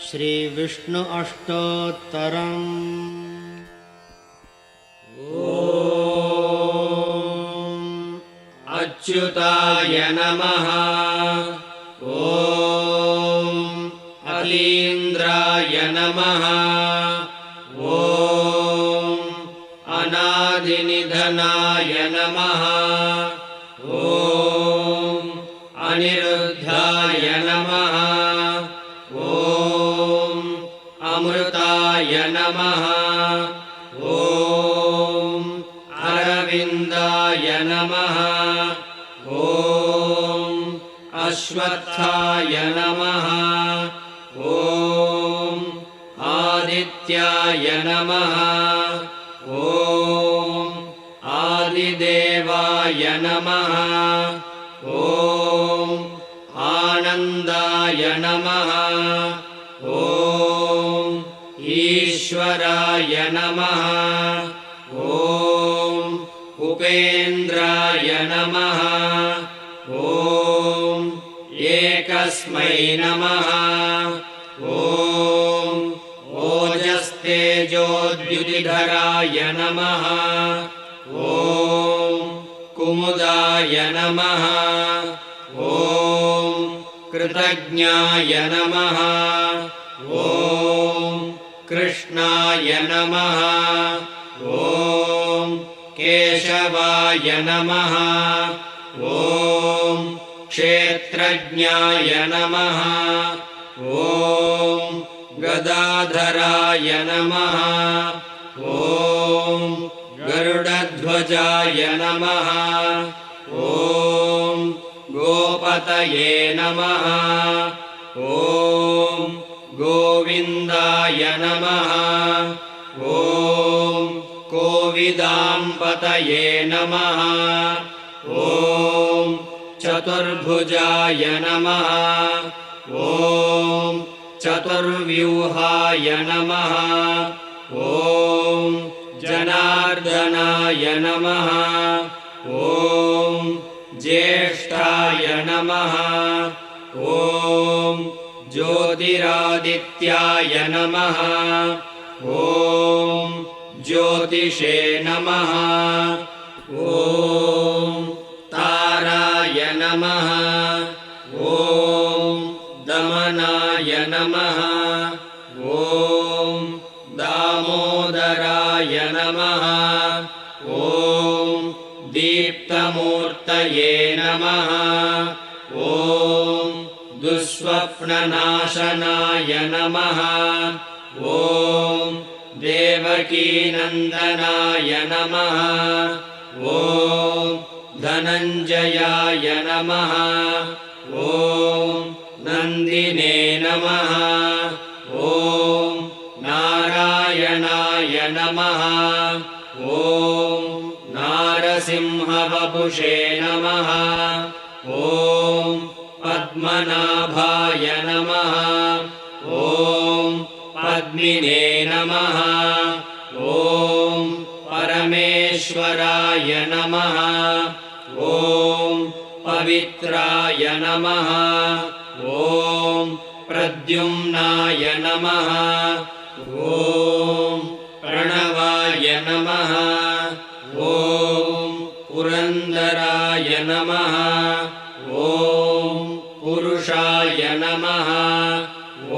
श्री विष्णु अष्टोत्तरम्। ओम अच्युताय नमः। ओम अलीन्द्राय नमः। ओम अनादिनिधनाय नमः। ओम अनिरुद्धाय नमः। ओम अमृताय नमः। ओम अरविन्दाय नमः। ओम अश्वत्थाय नमः। ओम आदित्याय नमः। ओम आदिदेवाय नमः। ओम आनन्दाय नमः। ओम ईश्वराय नमः। ओम उपेन्द्राय नमः। ओम एकस्मै नमः। ओम ओजस्तेजोद्युतिधराय नमः। ओम कुमुदाय नमः। ओम कृतज्ञाय नमः। ओम कृष्णाय नमः। ओम केशवाय नमः। ओम क्षेत्रज्ञाय नमः। ओम गदाधराय नमः। ओम गरुडध्वजाय नमः। ओम गोपतये नमः। ओम गोविन्दाय नमः। ओम कोविदाम्पतये नमः। ओम चतुर्भुजाय नमः। ओम चतुर्व्यूहाय नमः। ओम जनार्दनाय नमः। ओम ज्येष्ठाय नमः। ओम ज्योतिरादित्याय नमः। ओम ज्योतिषे नमः। ओम ताराय नमः। ओम दमनाय नमः। ओम दामोदराय नमः। ओम दीप्तमूर्तये नमः। ओम दुःस्वप्ननाशनाय नमः। ओम देवकीनन्दनाय नमः। ओम धनञ्जयाय नमः। ओम नन्दिने नमः। ओम नारायणाय नमः। ओम नारसिंहवपुषे नमः। ओम पद्मनाभाय नमः। ओम पद्मिने नमः। ओम परमेश्वराय नमः। ओम पवित्राय नमः। ओम प्रद्युम्नाय नमः। ओम प्रणवाय नमः। ओम पुरन्दराय नमः। ओम पुरुषाय नमः।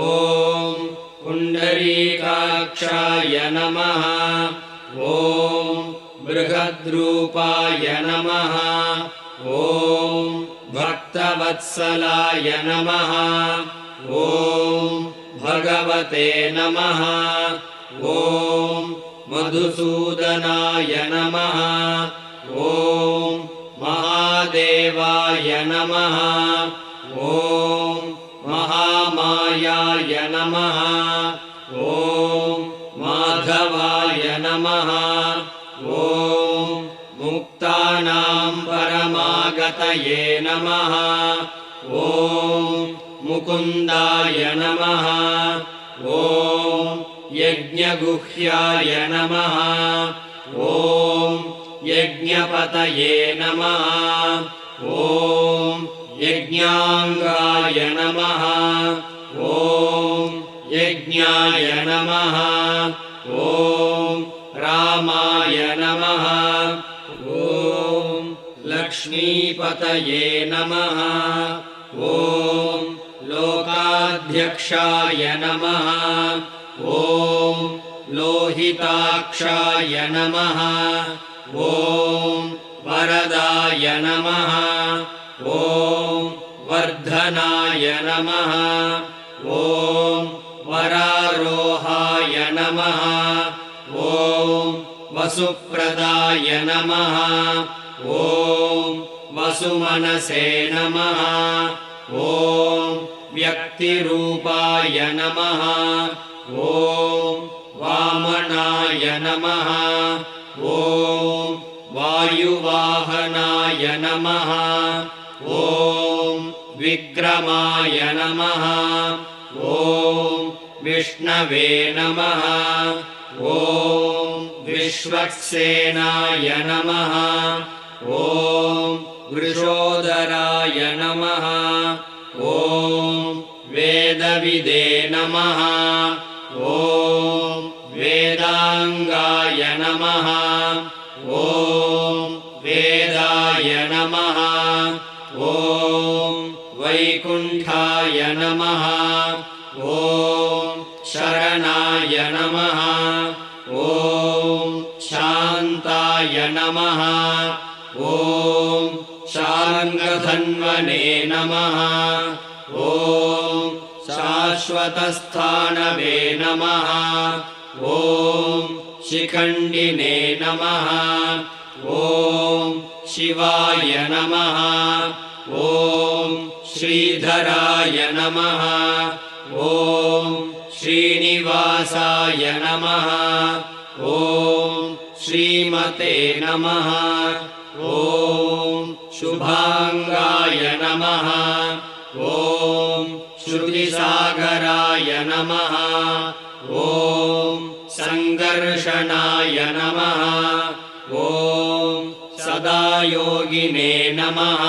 ओम पुण्डरीकाक्षाय नमः। ओम बृहद्रूपाय नमः। ओम भक्तवत्सलाय नमः। ओम भगवते नमः। ओम मधुसूदनाय नमः। ओम महादेवाय नमः। ओम महामायाय नमः। ओम माधवाय नमः। ओम मुक्तानां परमागतये नमः। ओम मुकुन्दाय नमः। ओम यज्ञगुह्याय नमः। ओम यज्ञपतये नमः। ओम यज्ञाङ्गाय नमः ॐ यज्ञाय नमः ॐ रामाय नमः ॐ लक्ष्मीपतये नमः ॐ लोकाध्यक्षाय नमः ॐ लोहिताक्षाय नमः ॐ वरदाय नमः ॐ वर्धनाय नमः ॐ वरारोहाय नमः ॐ वसुप्रदाय नमः ॐ वसुमनसे नमः ॐ व्यक्तिरूपाय नमः ॐ वामनाय नमः ॐ वायुवाहनाय नमः ॐ विक्रमाय नमः ॐ विष्णवे नमः ॐ विश्वक्सेनाय नमः ॐ वृषोदराय नमः ॐ वेदविदे नमः ॐ वेदाङ्गाय नमः ॐ वेदाय नमः ॐ वैकुण्ठाय नमः ॐ शरणाय नमः ॐ शान्ताय नमः ॐ शार्ङ्गधन्वने नमः ॐ शाश्वतस्थानवे नमः ॐ शिखण्डिने नमः ॐ शिवाय नमः ॐ श्रीधराय नमः ॐ श्रीनिवासाय नमः ॐ श्रीमते नमः ॐ शुभाङ्गाय नमः ॐ श्रुतिसागराय नमः ॐ सङ्गर्षणाय नमः ॐ सदायोगिने नमः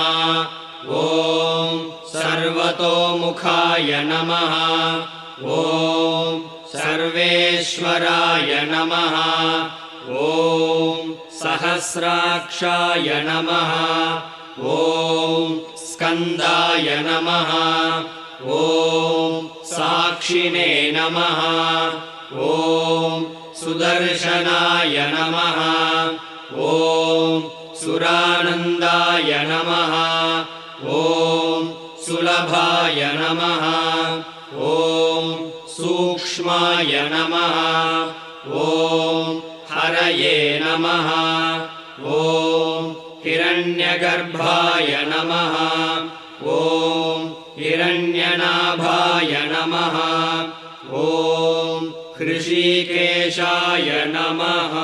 ॐ सर्वतोमुखाय नमः ॐ सर्वेश्वराय नमः ॐ सहस्राक्षाय नमः ॐ स्कन्दाय नमः ॐ साक्षिणे नमः ॐ सुदर्शनाय नमः ॐ सुरानन्दाय नमः ॐ सुलभाय नमः ॐ सूक्ष्माय नमः ॐ हरये नमः ॐ हिरण्यगर्भाय नमः ॐ हिरण्यनाभाय नमः ॐ हृषीकेशाय नमः।